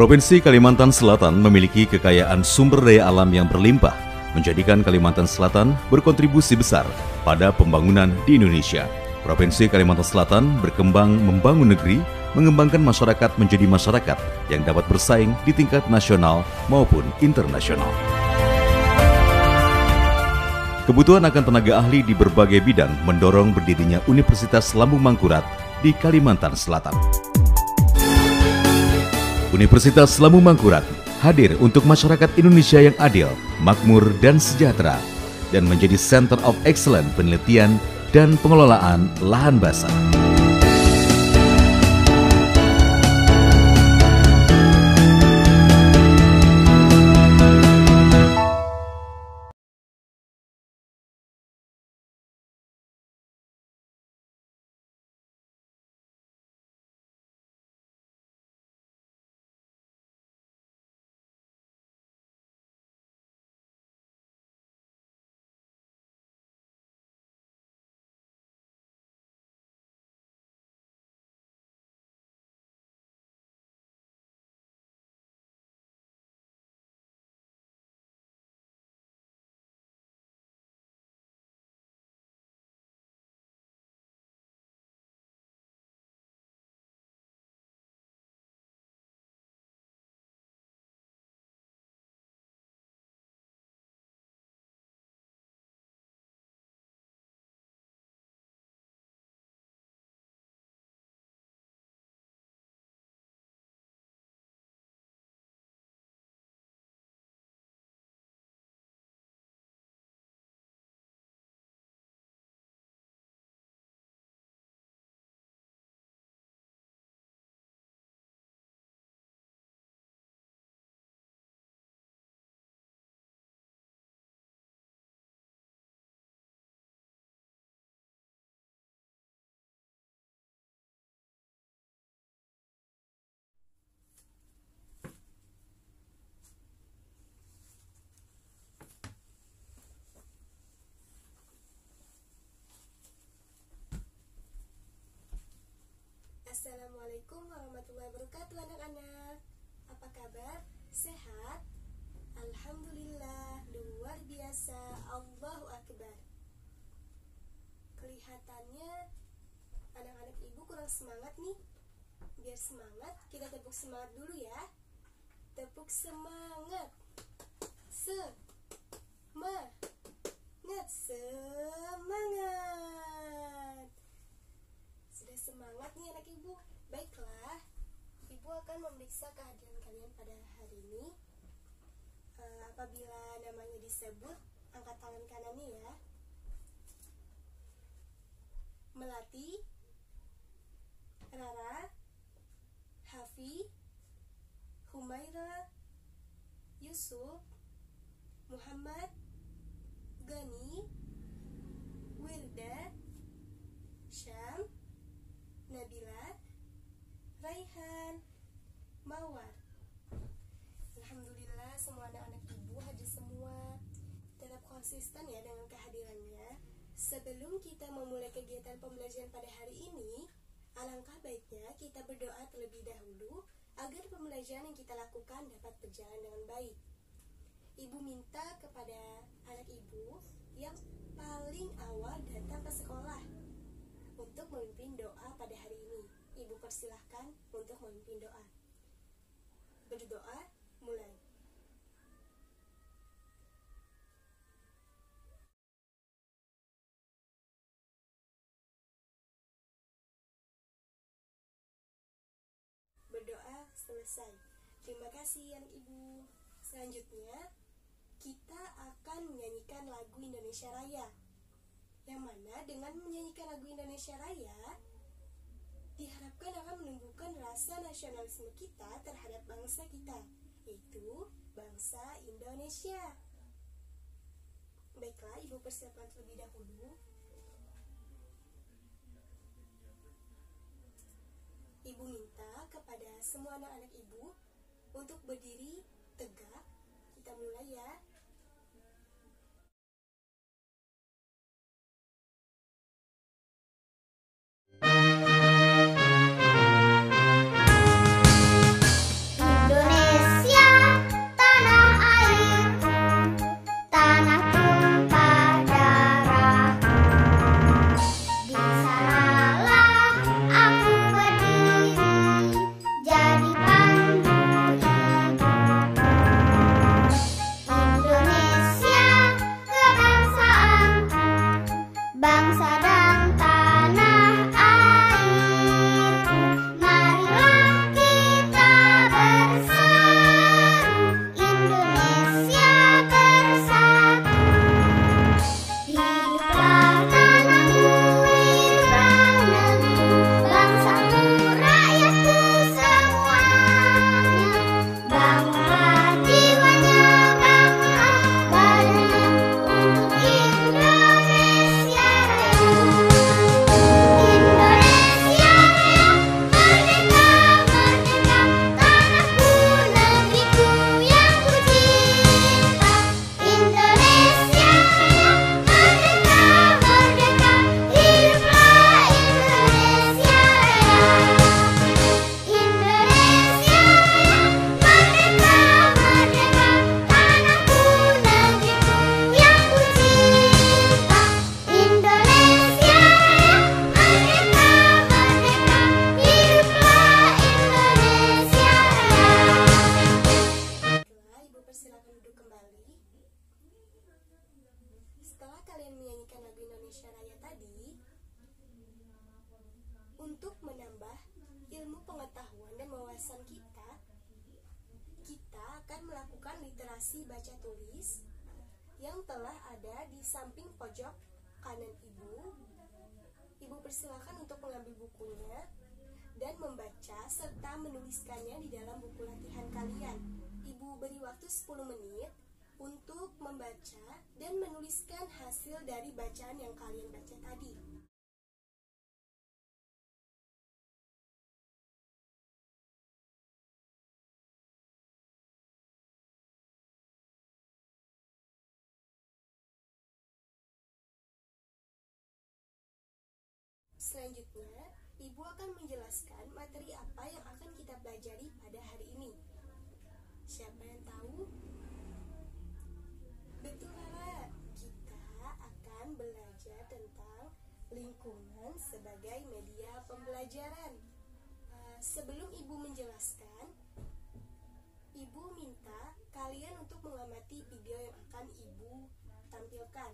Provinsi Kalimantan Selatan memiliki kekayaan sumber daya alam yang berlimpah, menjadikan Kalimantan Selatan berkontribusi besar pada pembangunan di Indonesia. Provinsi Kalimantan Selatan berkembang membangun negeri, mengembangkan masyarakat menjadi masyarakat yang dapat bersaing di tingkat nasional maupun internasional. Kebutuhan akan tenaga ahli di berbagai bidang mendorong berdirinya Universitas Lambung Mangkurat di Kalimantan Selatan. Universitas Lambung Mangkurat hadir untuk masyarakat Indonesia yang adil, makmur, dan sejahtera, dan menjadi Center of Excellence penelitian dan pengelolaan lahan basah. Assalamualaikum warahmatullahi wabarakatuh anak-anak. Apa kabar? Sehat? Alhamdulillah, luar biasa, Allahu Akbar. Kelihatannya anak-anak ibu kurang semangat nih. Biar semangat, kita tepuk semangat dulu ya. Tepuk semangat. Semangat. Sudah semangat nih anak ibu. Baiklah, ibu akan memeriksa kehadiran kalian pada hari ini. Apabila namanya disebut, angkat tangan kanannya ya. Melati, Rara, Hafi, Humaira, Yusuf, Muhammad, Gani, Wirda, Syam, Nabila, Raihan, Mawar. Alhamdulillah, semua anak-anak ibu hadir semua. Tetap konsisten ya dengan kehadirannya. Sebelum kita memulai kegiatan pembelajaran pada hari ini, alangkah baiknya kita berdoa terlebih dahulu agar pembelajaran yang kita lakukan dapat berjalan dengan baik. Ibu minta kepada anak ibu yang paling awal datang ke sekolah untuk memimpin doa pada hari ini. Ibu persilahkan untuk memimpin doa. Berdoa, mulai. Berdoa selesai. Terima kasih anak ibu. Selanjutnya, kita akan menyanyikan lagu Indonesia Raya. Yang mana dengan menyanyikan lagu Indonesia Raya diharapkan akan menumbuhkan rasa nasionalisme kita terhadap bangsa kita, yaitu bangsa Indonesia. Baiklah, ibu persiapkan terlebih dahulu. Ibu minta kepada semua anak-anak ibu untuk berdiri tegak. Kita mulai ya. Indonesia dan menyanyikan lagu Indonesia Raya tadi, untuk menambah ilmu pengetahuan dan wawasan kita akan melakukan literasi baca tulis yang telah ada di samping pojok kanan ibu. Ibu persilakan untuk mengambil bukunya dan membaca serta menuliskannya di dalam buku latihan kalian. Ibu beri waktu 10 menit untuk membaca dan menuliskan hasil dari bacaan yang kalian baca tadi. Selanjutnya, Ibu akan menjelaskan materi apa yang akan kita pelajari pada hari ini. Siapa yang tahu? Betul, Lara. Kita akan belajar tentang lingkungan sebagai media pembelajaran. Sebelum Ibu menjelaskan, Ibu minta kalian untuk mengamati video yang akan Ibu tampilkan.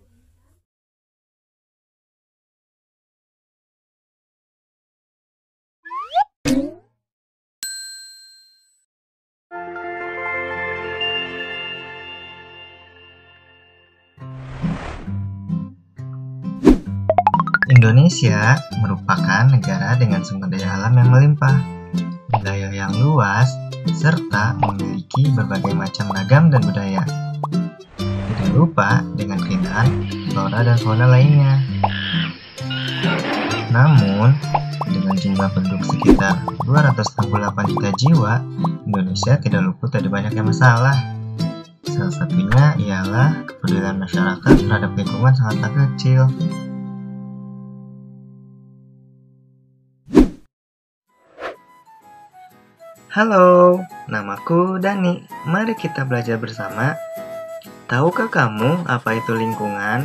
Indonesia merupakan negara dengan sumber daya alam yang melimpah, wilayah yang luas, serta memiliki berbagai macam ragam dan budaya. Tidak lupa dengan keindahan flora dan fauna lainnya. Namun, dengan jumlah penduduk sekitar 268 juta jiwa, Indonesia tidak luput dari banyaknya masalah. Salah satunya ialah kepedulian masyarakat terhadap lingkungan sangatlah kecil. Halo, namaku Dani. Mari kita belajar bersama. Tahukah kamu apa itu lingkungan?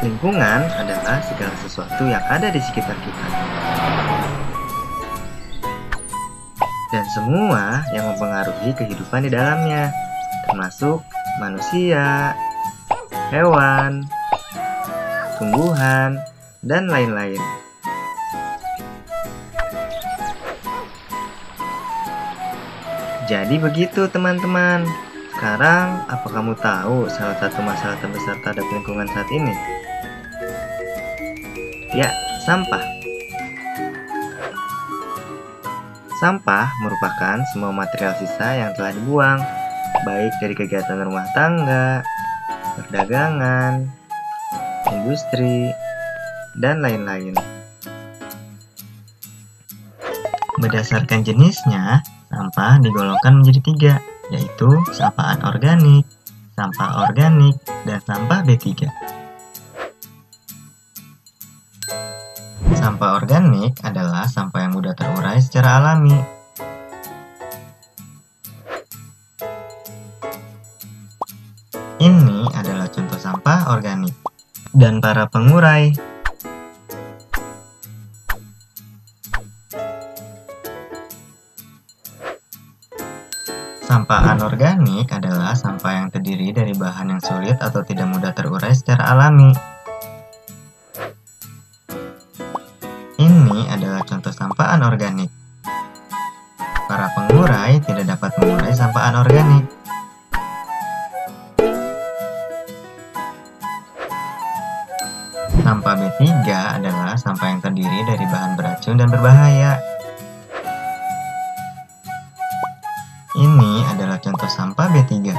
Lingkungan adalah segala sesuatu yang ada di sekitar kita. Dan semua yang mempengaruhi kehidupan di dalamnya, termasuk manusia, hewan, tumbuhan, dan lain-lain. Jadi begitu teman-teman. Sekarang, apa kamu tahu salah satu masalah terbesar terhadap lingkungan saat ini? Ya, sampah. Sampah merupakan semua material sisa yang telah dibuang, baik dari kegiatan rumah tangga, perdagangan, industri, dan lain-lain. Berdasarkan jenisnya, sampah digolongkan menjadi 3, yaitu sampah anorganik, sampah organik, dan sampah B3. Sampah organik adalah sampah yang mudah terurai secara alami. Ini adalah contoh sampah organik. Dan para pengurai. Sampah anorganik adalah sampah yang terdiri dari bahan yang sulit atau tidak mudah terurai secara alami. Ini adalah contoh sampah anorganik. Para pengurai tidak dapat mengurai sampah anorganik. Sampah B3 adalah sampah yang terdiri dari bahan beracun dan berbahaya. Ini adalah contoh sampah B3.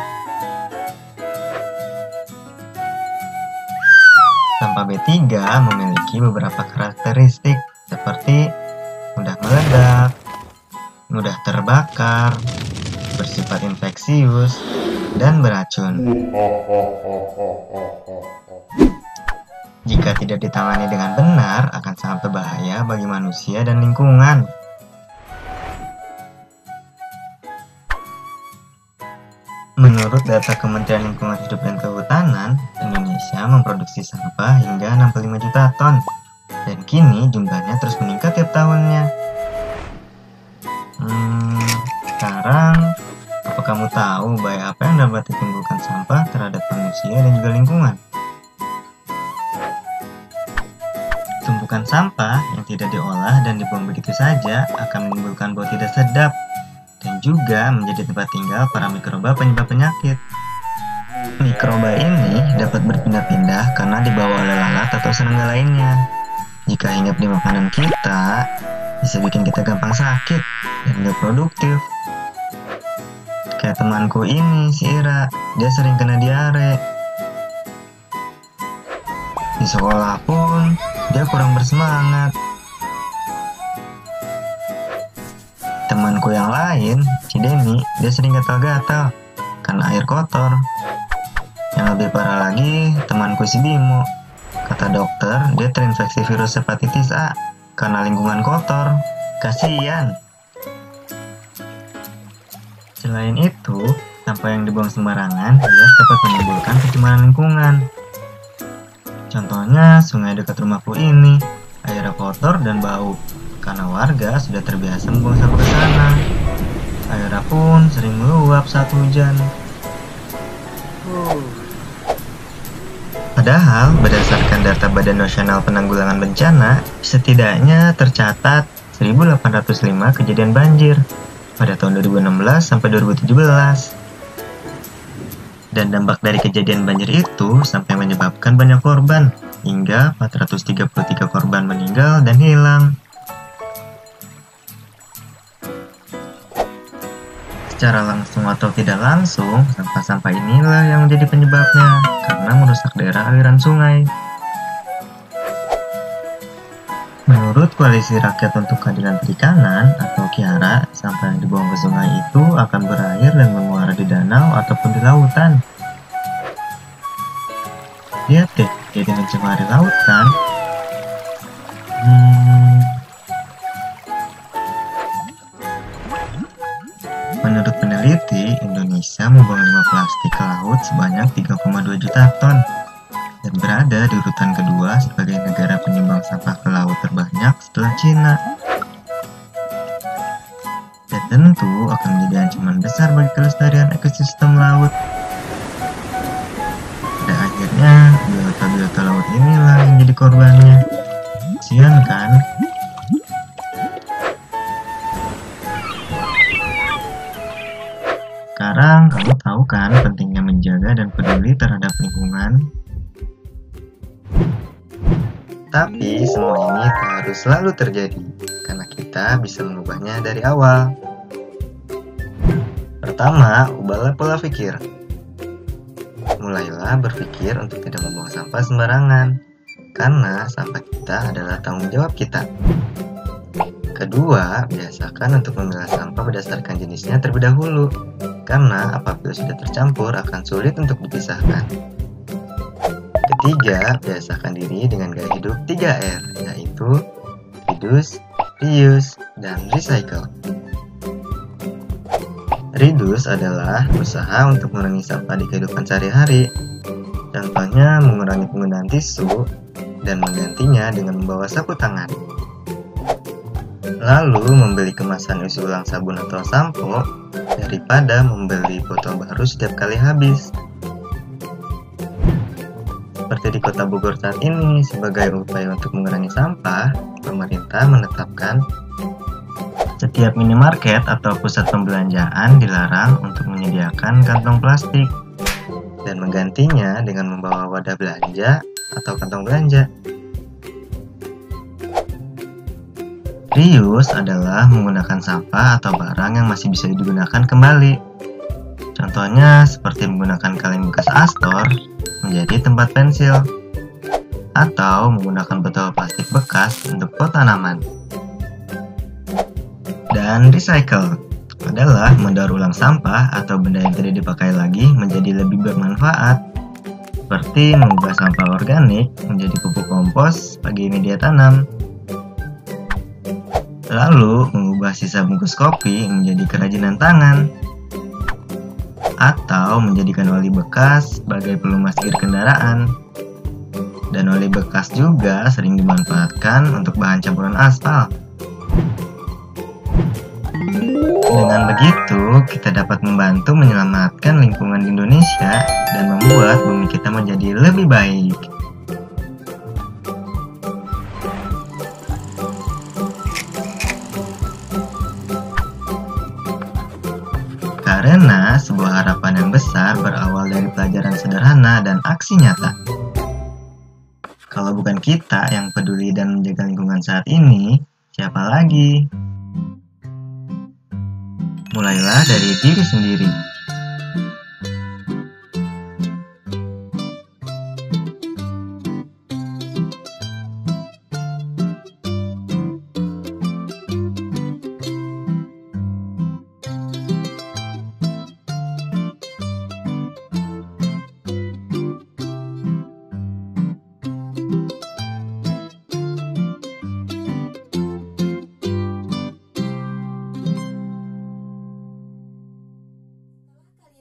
Sampah B3 memiliki beberapa karakteristik seperti mudah meledak, mudah terbakar, bersifat infeksius, dan beracun. Jika tidak ditangani dengan benar, akan sangat berbahaya bagi manusia dan lingkungan. Menurut data Kementerian Lingkungan Hidup dan Kehutanan, Indonesia memproduksi sampah hingga 65 juta ton, dan kini jumlahnya terus meningkat tiap tahunnya. Sekarang, apa kamu tahu bahaya apa yang dapat ditimbulkan sampah terhadap manusia dan juga lingkungan? Tumpukan sampah yang tidak diolah dan dibuang begitu saja akan menimbulkan bau tidak sedap dan juga menjadi tempat tinggal para mikroba penyebab penyakit. Mikroba ini dapat berpindah-pindah karena dibawa oleh lalat atau serangga lainnya. Jika hinggap di makanan kita, bisa bikin kita gampang sakit dan gak produktif. Kayak temanku ini, si Ira, dia sering kena diare. Di sekolah pun, dia kurang bersemangat. Temanku yang lain, si Denny, dia sering gatal-gatal karena air kotor. Yang lebih parah lagi, temanku si Bimo. Kata dokter, dia terinfeksi virus hepatitis A karena lingkungan kotor. Kasian. Selain itu, sampah yang dibuang sembarangan jelas dapat menimbulkan pencemaran lingkungan. Contohnya, sungai dekat rumahku ini, airnya kotor dan bau, karena warga sudah terbiasa membuang sampah ke sana. Airnya pun sering meluap saat hujan. Padahal, berdasarkan data Badan Nasional Penanggulangan Bencana, setidaknya tercatat 1.805 kejadian banjir pada tahun 2016 sampai 2017. Dan dampak dari kejadian banjir itu sampai menyebabkan banyak korban, hingga 433 korban meninggal dan hilang. Secara langsung atau tidak langsung, sampah-sampah inilah yang menjadi penyebabnya, karena merusak daerah aliran sungai. Menurut Koalisi Rakyat untuk Keadilan Perikanan atau KIARA, sampah yang dibuang ke sungai itu akan berakhir dan menguap di danau ataupun di lautan. Lihat deh, jadi mencemari laut kan? Menurut peneliti, Indonesia membuang limbah plastik ke laut sebanyak 3,2 juta ton. Dan berada di urutan kedua sebagai negara penyumbang sampah ke laut terbanyak setelah Cina. Dan tentu akan menjadi ancaman besar bagi kelestarian ekosistem laut. Pada akhirnya, biota-biota laut inilah yang jadi korbannya. Kasian kan? Sekarang kamu tahu kan pentingnya menjaga dan peduli terhadap lingkungan? Tapi semua ini tak harus selalu terjadi, karena kita bisa mengubahnya dari awal. Pertama, ubahlah pola pikir. Mulailah berpikir untuk tidak membuang sampah sembarangan, karena sampah kita adalah tanggung jawab kita. Kedua, biasakan untuk memilah sampah berdasarkan jenisnya terlebih dahulu, karena apabila sudah tercampur akan sulit untuk dipisahkan. Ketiga, biasakan diri dengan gaya hidup 3R, yaitu reduce, reuse, dan recycle. Reduce adalah usaha untuk mengurangi sampah di kehidupan sehari-hari. Contohnya mengurangi penggunaan tisu dan menggantinya dengan membawa sapu tangan. Lalu membeli kemasan isi ulang sabun atau sampo daripada membeli botol baru setiap kali habis. Seperti di Kota Bogor saat ini, sebagai upaya untuk mengurangi sampah, pemerintah menetapkan setiap minimarket atau pusat pembelanjaan dilarang untuk menyediakan kantong plastik dan menggantinya dengan membawa wadah belanja atau kantong belanja. Reuse adalah menggunakan sampah atau barang yang masih bisa digunakan kembali. Contohnya seperti menggunakan kaleng bekas Astor menjadi tempat pensil, atau menggunakan botol plastik bekas untuk pot tanaman. Dan recycle adalah mendaur ulang sampah atau benda yang tidak dipakai lagi menjadi lebih bermanfaat, seperti mengubah sampah organik menjadi pupuk kompos bagi media tanam. Lalu mengubah sisa bungkus kopi menjadi kerajinan tangan, atau menjadikan oli bekas sebagai pelumas gear kendaraan. Dan oli bekas juga sering dimanfaatkan untuk bahan campuran aspal. Dengan begitu, kita dapat membantu menyelamatkan lingkungan di Indonesia dan membuat bumi kita menjadi lebih baik. Karena sebuah harapan yang besar berawal dari pelajaran sederhana dan aksi nyata. Kalau bukan kita yang peduli dan menjaga lingkungan saat ini, siapa lagi? Mulailah dari diri sendiri.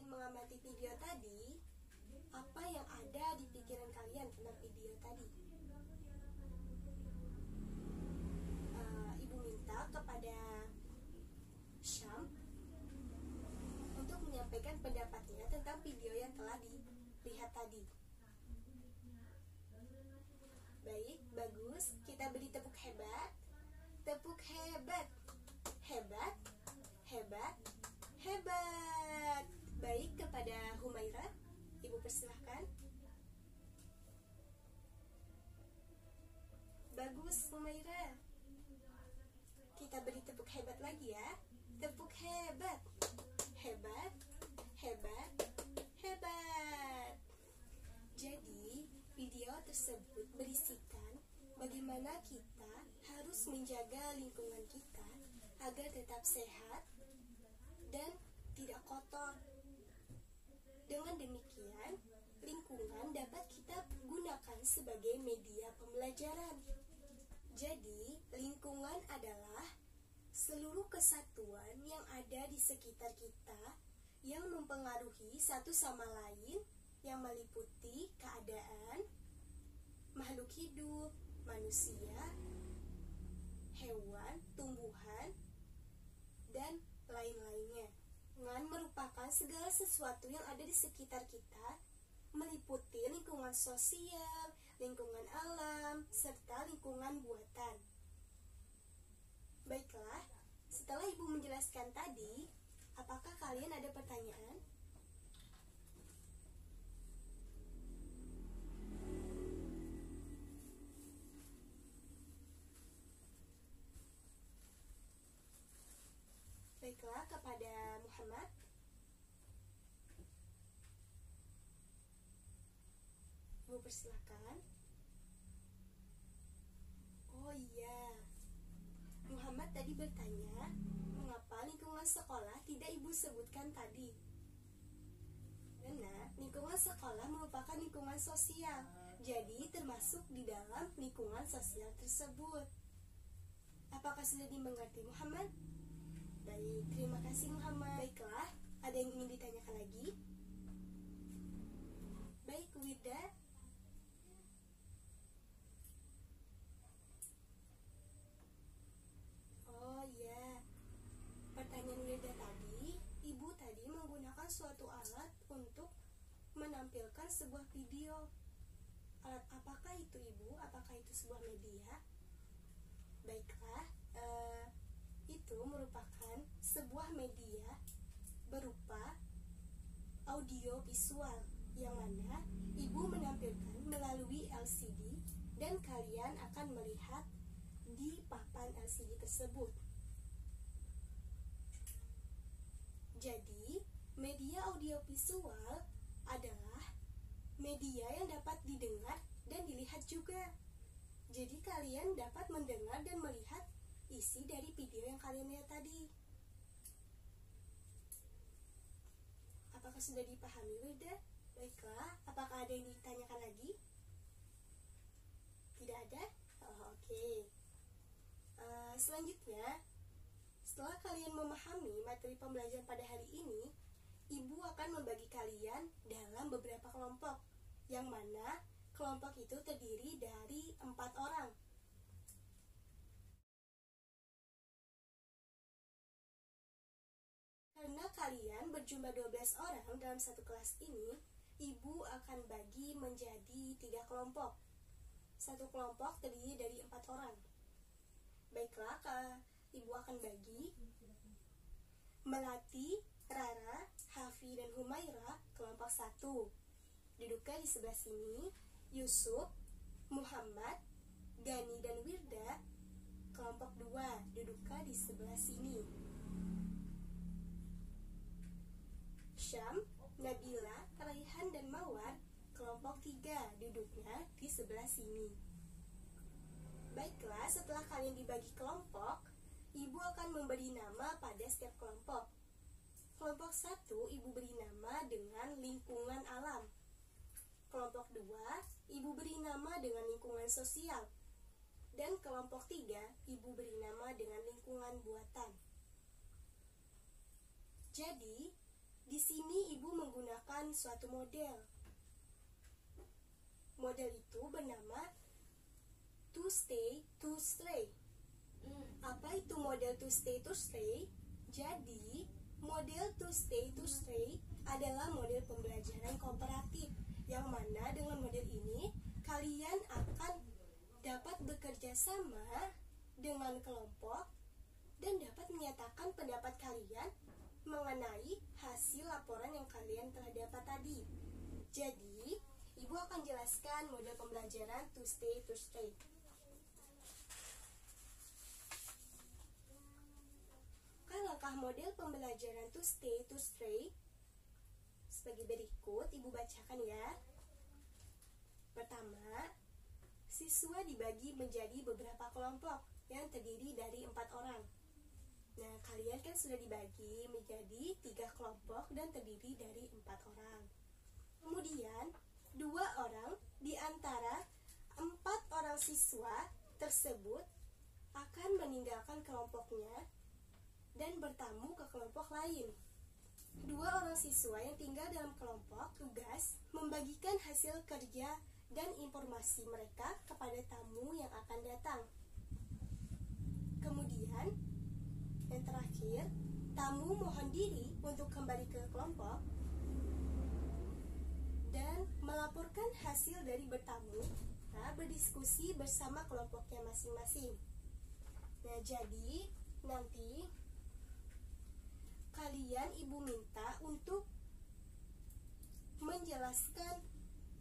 Mengamati video tadi, apa yang ada di pikiran kalian tentang video tadi? Ibu minta kepada Syam untuk menyampaikan pendapatnya tentang video yang telah dilihat tadi. Baik, bagus. Kita beri tepuk hebat. Tepuk hebat. Hebat. Hebat. Hebat. Baik, kepada Humaira, Ibu persilahkan. Bagus, Humaira. Kita beri tepuk hebat lagi ya. Tepuk hebat. Hebat. Hebat. Hebat. Jadi, video tersebut berisikan bagaimana kita harus menjaga lingkungan kita agar tetap sehat dan tidak kotor. Dengan demikian, lingkungan dapat kita gunakan sebagai media pembelajaran. Jadi, lingkungan adalah seluruh kesatuan yang ada di sekitar kita yang mempengaruhi satu sama lain, yang meliputi keadaan makhluk hidup, manusia, hewan, tumbuhan, dan lain-lainnya. Lingkungan merupakan segala sesuatu yang ada di sekitar kita, meliputi lingkungan sosial, lingkungan alam, serta lingkungan buatan. Baiklah, setelah Ibu menjelaskan tadi, apakah kalian ada pertanyaan? Baiklah, kepada Muhammad. Ibu persilakan. Oh iya, Muhammad tadi bertanya, mengapa lingkungan sekolah tidak Ibu sebutkan tadi? Karena lingkungan sekolah merupakan lingkungan sosial, jadi termasuk di dalam lingkungan sosial tersebut. Apakah sudah dimengerti, Muhammad? Baik, terima kasih Muhammad. Baiklah, ada yang ingin ditanyakan lagi? Baik, Wida. Oh ya, pertanyaan Wida tadi, Ibu tadi menggunakan suatu alat untuk menampilkan sebuah video. Alat apakah itu, Ibu? Apakah itu sebuah media? Baiklah, itu merupakan sebuah media berupa audio visual yang mana Ibu menampilkan melalui LCD dan kalian akan melihat di papan LCD tersebut. Jadi, media audio visual adalah media yang dapat didengar dan dilihat juga. Jadi kalian dapat mendengar dan melihat isi dari video yang kalian lihat tadi. Apakah sudah dipahami, Wida? Baiklah, apakah ada yang ditanyakan lagi? Tidak ada? Oh, oke. Selanjutnya, setelah kalian memahami materi pembelajaran pada hari ini, Ibu akan membagi kalian dalam beberapa kelompok, yang mana kelompok itu terdiri dari 4 orang. kalian berjumlah 12 orang dalam satu kelas ini, ibu akan bagi menjadi 3 kelompok. Satu kelompok terdiri dari 4 orang. Baiklah, ibu akan bagi Melati, Rara, Hafi, dan Humaira kelompok 1. Duduknya di sebelah sini. Yusuf, Muhammad, Gani, dan Wirda kelompok 2. Duduknya di sebelah sini. Syam, Nabila, Raihan, dan Mawar kelompok 3. Duduknya di sebelah sini. Baiklah, setelah kalian dibagi kelompok, ibu akan memberi nama pada setiap kelompok. Kelompok 1, ibu beri nama dengan lingkungan alam. Kelompok 2, ibu beri nama dengan lingkungan sosial. Dan kelompok 3, ibu beri nama dengan lingkungan buatan. Jadi, di sini ibu menggunakan suatu model. Model itu bernama to stay, to stray. Apa itu model to stay, to stray? Jadi, model to stay, to stray adalah model pembelajaran kooperatif, yang mana dengan model ini kalian akan dapat bekerja sama dengan kelompok dan dapat menyatakan pendapat kalian mengenai hasil laporan yang kalian telah dapat tadi. Jadi, ibu akan jelaskan model pembelajaran to stay, to stray. Langkah model pembelajaran to stay, to stray sebagai berikut, ibu bacakan ya. Pertama, siswa dibagi menjadi beberapa kelompok yang terdiri dari 4 orang. Nah, kalian kan sudah dibagi menjadi 3 kelompok dan terdiri dari 4 orang. Kemudian, 2 orang di antara 4 orang siswa tersebut akan meninggalkan kelompoknya dan bertamu ke kelompok lain. 2 orang siswa yang tinggal dalam kelompok tugas membagikan hasil kerja dan informasi mereka kepada tamu yang akan datang. Kemudian, yang terakhir, tamu mohon diri untuk kembali ke kelompok dan melaporkan hasil dari bertamu, berdiskusi bersama kelompoknya masing-masing. Nah, jadi nanti kalian ibu minta untuk menjelaskan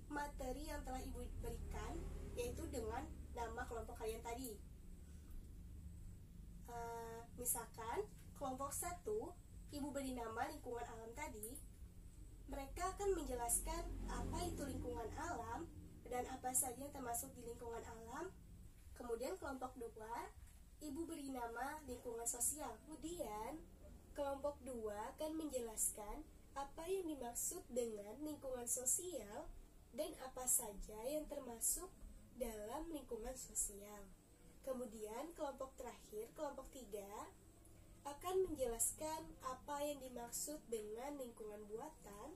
materi yang telah ibu berikan, yaitu dengan nama kelompok kalian tadi. Misalkan kelompok 1, ibu beri nama lingkungan alam tadi. Mereka akan menjelaskan apa itu lingkungan alam dan apa saja yang termasuk di lingkungan alam. Kemudian kelompok 2, ibu beri nama lingkungan sosial. Kemudian kelompok 2 akan menjelaskan apa yang dimaksud dengan lingkungan sosial dan apa saja yang termasuk dalam lingkungan sosial. Kemudian kelompok terakhir, kelompok 3, akan menjelaskan apa yang dimaksud dengan lingkungan buatan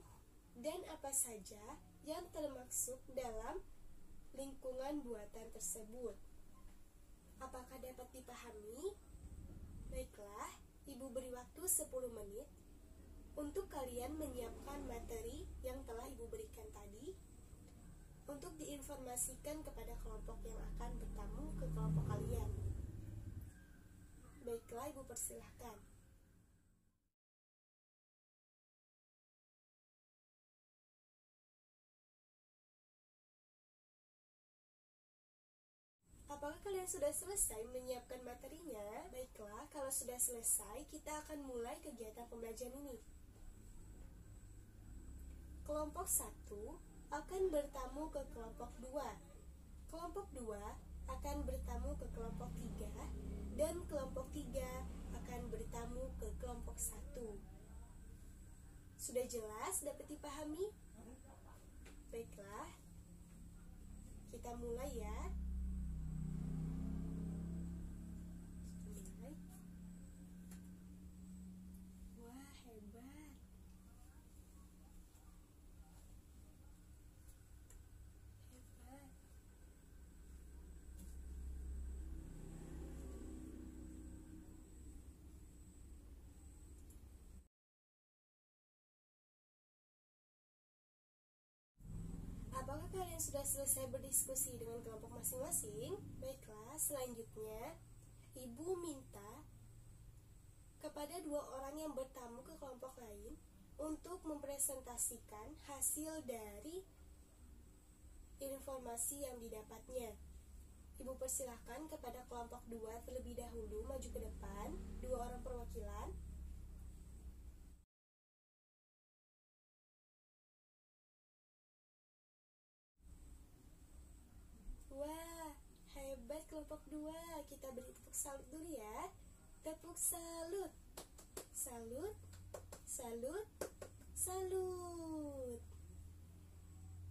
dan apa saja yang termaksud dalam lingkungan buatan tersebut. Apakah dapat dipahami? Baiklah, ibu beri waktu 10 menit untuk kalian menyiapkan materi yang telah ibu berikan tadi untuk diinformasikan kepada kelompok yang akan bertamu ke kelompok kalian. Baiklah, ibu persilahkan. Apakah kalian sudah selesai menyiapkan materinya? Baiklah, kalau sudah selesai, kita akan mulai kegiatan pembelajaran ini. Kelompok 1 akan bertamu ke kelompok 2. Kelompok 2 akan bertamu ke kelompok 3 dan kelompok 3 akan bertamu ke kelompok 1. Sudah jelas dapat dipahami? Baiklah, kita mulai ya. Wah, hebat. Apakah kalian sudah selesai berdiskusi dengan kelompok masing-masing? Baiklah, selanjutnya Ibu minta kepada 2 orang yang bertamu ke kelompok lain untuk mempresentasikan hasil dari informasi yang didapatnya. Ibu persilahkan kepada kelompok 2 terlebih dahulu maju ke depan, 2 orang perwakilan. Wah, hebat kelompok 2. Kita beri tepuk salut dulu ya. Tepuk salut. Salut. Salut. Salut.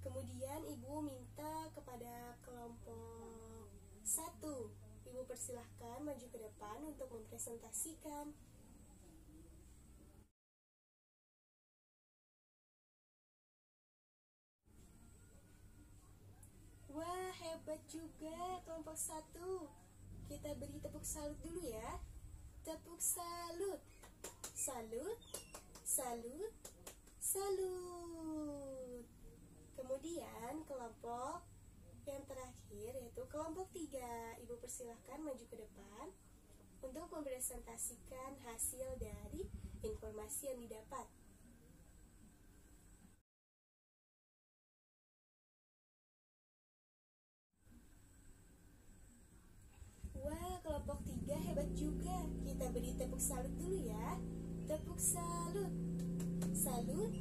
Kemudian Ibu minta kepada kelompok 1. Ibu persilahkan maju ke depan untuk mempresentasikan. Wah, hebat juga kelompok 1. Kita beri tepuk salut dulu ya. Tepuk salut. Salut. Salut. Salut. Kemudian kelompok yang terakhir yaitu kelompok 3. Ibu persilahkan maju ke depan untuk mempresentasikan hasil dari informasi yang didapat. Wah, kelompok 3 hebat juga. Kita beri tepuk salut dulu ya. Tepuk salut. Salut.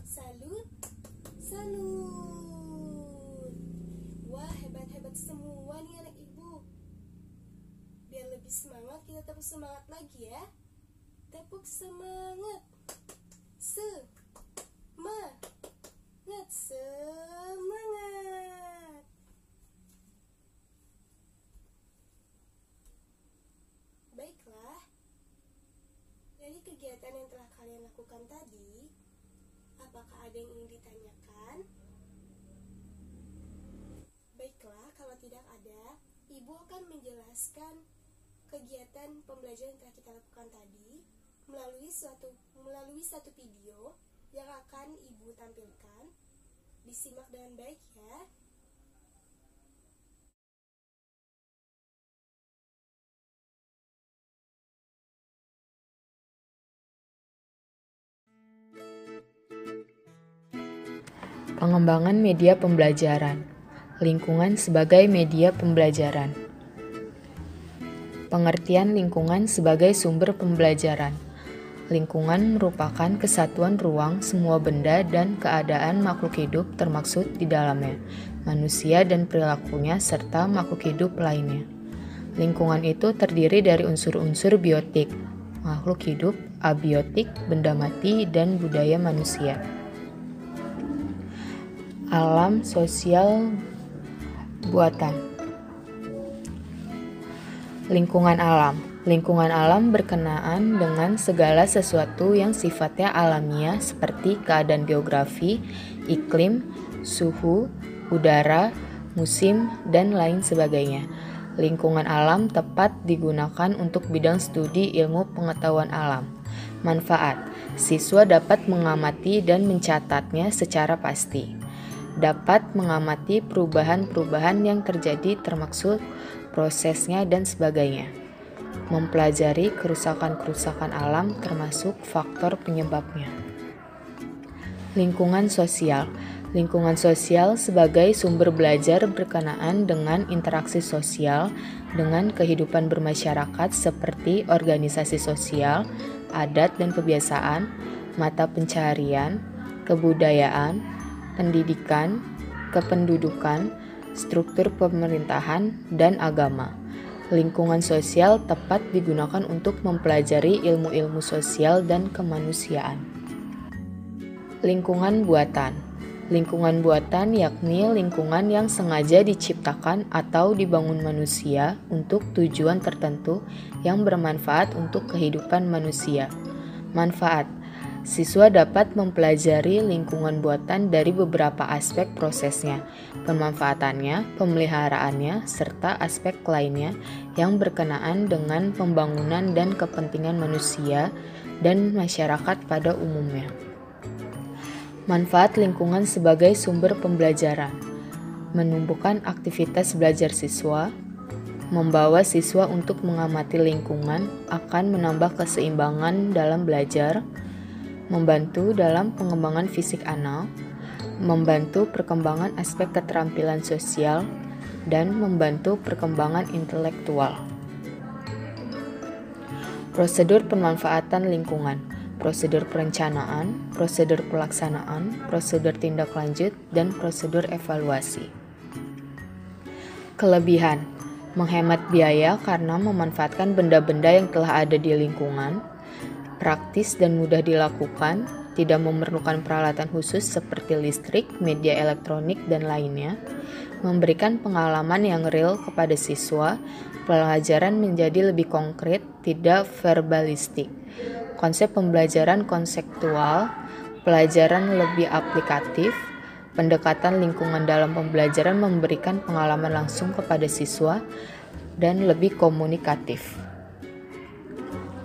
Salut. Salut. Wah, hebat-hebat semua nih anak ibu. Biar lebih semangat, kita tepuk semangat lagi ya. Tepuk semangat. Semangat. Semangat. Baiklah. Dari kegiatan yang telah kalian lakukan tadi, apakah ada yang ingin ditanyakan? Baiklah, kalau tidak ada, Ibu akan menjelaskan kegiatan pembelajaran yang telah kita lakukan tadi melalui satu video yang akan Ibu tampilkan. Disimak dengan baik ya. Pengembangan media pembelajaran. Lingkungan sebagai media pembelajaran. Pengertian lingkungan sebagai sumber pembelajaran. Lingkungan merupakan kesatuan ruang semua benda dan keadaan makhluk hidup termaksud di dalamnya, manusia dan perilakunya serta makhluk hidup lainnya. Lingkungan itu terdiri dari unsur-unsur biotik, makhluk hidup, abiotik, benda mati, dan budaya manusia. Alam sosial buatan. Lingkungan alam. Lingkungan alam berkenaan dengan segala sesuatu yang sifatnya alamiah seperti keadaan geografi, iklim, suhu, udara, musim, dan lain sebagainya. Lingkungan alam tepat digunakan untuk bidang studi ilmu pengetahuan alam. Manfaat. Siswa dapat mengamati dan mencatatnya secara pasti. Dapat mengamati perubahan-perubahan yang terjadi termaksud prosesnya dan sebagainya. Mempelajari kerusakan-kerusakan alam termasuk faktor penyebabnya. Lingkungan sosial. Lingkungan sosial sebagai sumber belajar berkenaan dengan interaksi sosial dengan kehidupan bermasyarakat seperti organisasi sosial, adat dan kebiasaan, mata pencaharian, kebudayaan, pendidikan, kependudukan, struktur pemerintahan, dan agama. Lingkungan sosial tepat digunakan untuk mempelajari ilmu-ilmu sosial dan kemanusiaan. Lingkungan buatan. Lingkungan buatan yakni lingkungan yang sengaja diciptakan atau dibangun manusia untuk tujuan tertentu yang bermanfaat untuk kehidupan manusia. Manfaat. Siswa dapat mempelajari lingkungan buatan dari beberapa aspek prosesnya, pemanfaatannya, pemeliharaannya, serta aspek lainnya yang berkenaan dengan pembangunan dan kepentingan manusia dan masyarakat pada umumnya. Manfaat lingkungan sebagai sumber pembelajaran. Menumbuhkan aktivitas belajar siswa, membawa siswa untuk mengamati lingkungan akan menambah keseimbangan dalam belajar, membantu dalam pengembangan fisik anak, membantu perkembangan aspek keterampilan sosial, dan membantu perkembangan intelektual. Prosedur pemanfaatan lingkungan, prosedur perencanaan, prosedur pelaksanaan, prosedur tindak lanjut, dan prosedur evaluasi. Kelebihan: menghemat biaya karena memanfaatkan benda-benda yang telah ada di lingkungan, praktis dan mudah dilakukan, tidak memerlukan peralatan khusus seperti listrik, media elektronik, dan lainnya, memberikan pengalaman yang real kepada siswa, pelajaran menjadi lebih konkret, tidak verbalistik. Konsep pembelajaran konseptual, pelajaran lebih aplikatif, pendekatan lingkungan dalam pembelajaran memberikan pengalaman langsung kepada siswa, dan lebih komunikatif.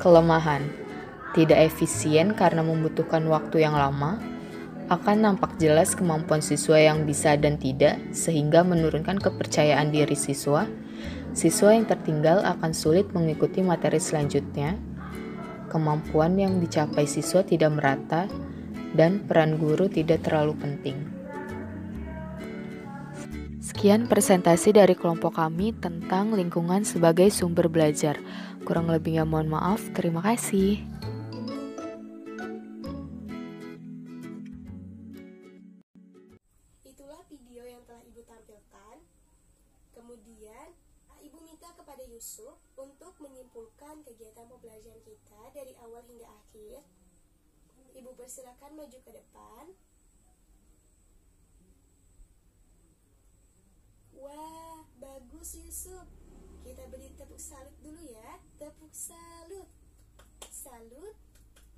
Kelemahan: tidak efisien karena membutuhkan waktu yang lama, akan nampak jelas kemampuan siswa yang bisa dan tidak, sehingga menurunkan kepercayaan diri siswa. Siswa yang tertinggal akan sulit mengikuti materi selanjutnya, kemampuan yang dicapai siswa tidak merata, dan peran guru tidak terlalu penting. Sekian presentasi dari kelompok kami tentang lingkungan sebagai sumber belajar. Kurang lebihnya mohon maaf, terima kasih. Itulah video yang telah Ibu tampilkan. Kemudian, Ibu minta kepada Yusuf untuk menyimpulkan kegiatan pembelajaran kita dari awal hingga akhir. Ibu persilakan maju ke depan. Wah, bagus Yusuf. Kita beri tepuk salut dulu ya. Tepuk salut. Salut.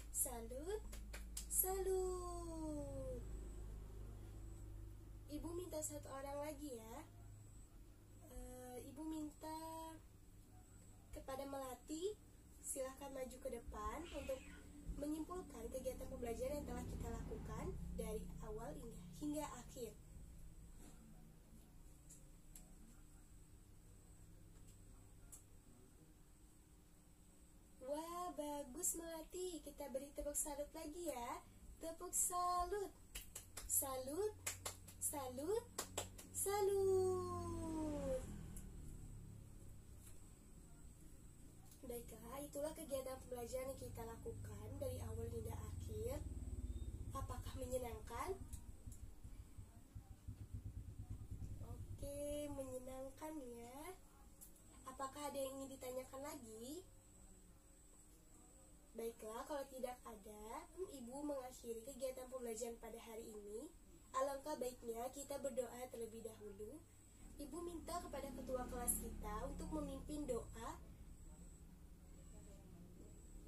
Salut. Salut. Ibu minta satu orang lagi ya. Ibu minta kepada Melati, silahkan maju ke depan untuk menyimpulkan kegiatan pembelajaran yang telah kita lakukan dari awal hingga akhir. Wah, bagus Melati. Kita beri tepuk salut lagi ya. Tepuk salut. Salut. Salut. Salut. Baiklah, itulah kegiatan pembelajaran yang kita lakukan dari awal hingga akhir. Apakah menyenangkan? Oke, menyenangkan ya. Apakah ada yang ingin ditanyakan lagi? Baiklah, kalau tidak ada, Ibu mengakhiri kegiatan pembelajaran pada hari ini. Alangkah baiknya kita berdoa terlebih dahulu. Ibu minta kepada ketua kelas kita untuk memimpin doa.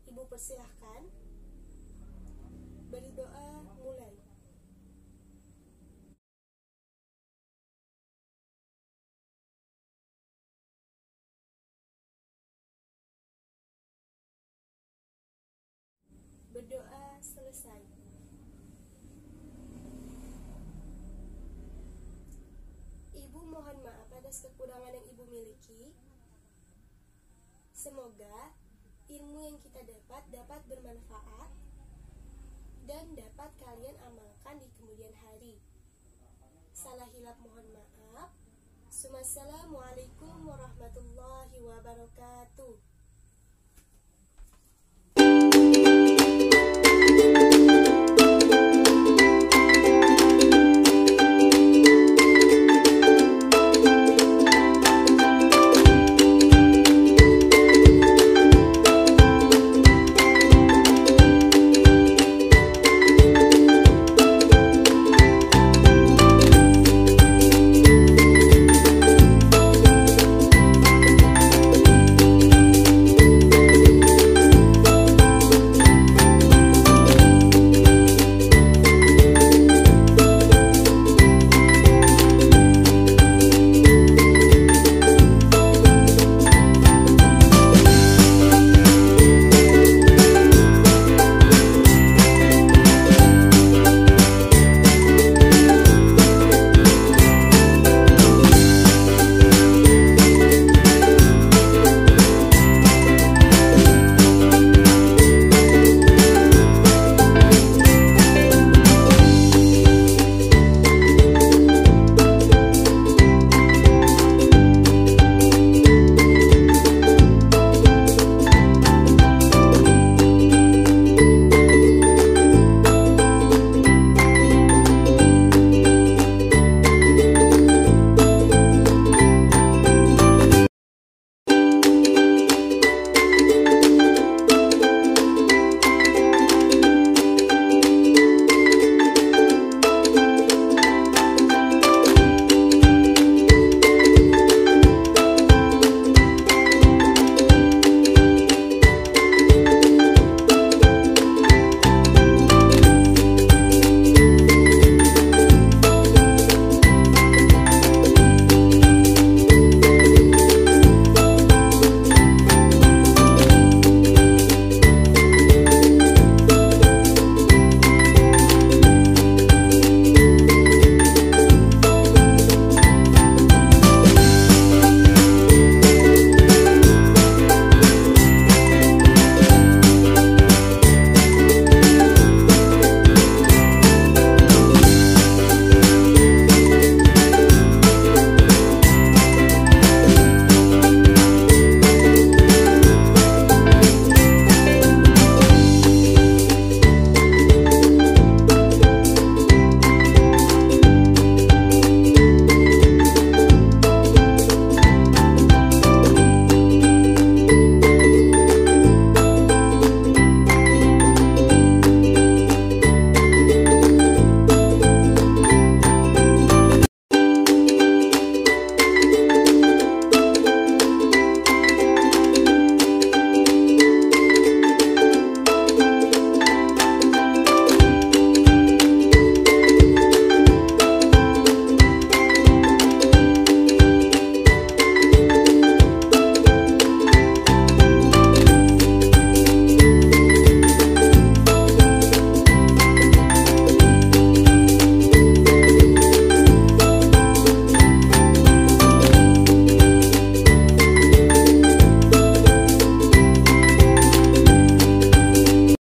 Ibu persilahkan. Berdoa mulai. Berdoa selesai. Ibu mohon maaf atas kekurangan yang Ibu miliki. Semoga ilmu yang kita dapat bermanfaat dan dapat kalian amalkan di kemudian hari. Salah hilap mohon maaf. Assalamualaikum warahmatullahi wabarakatuh.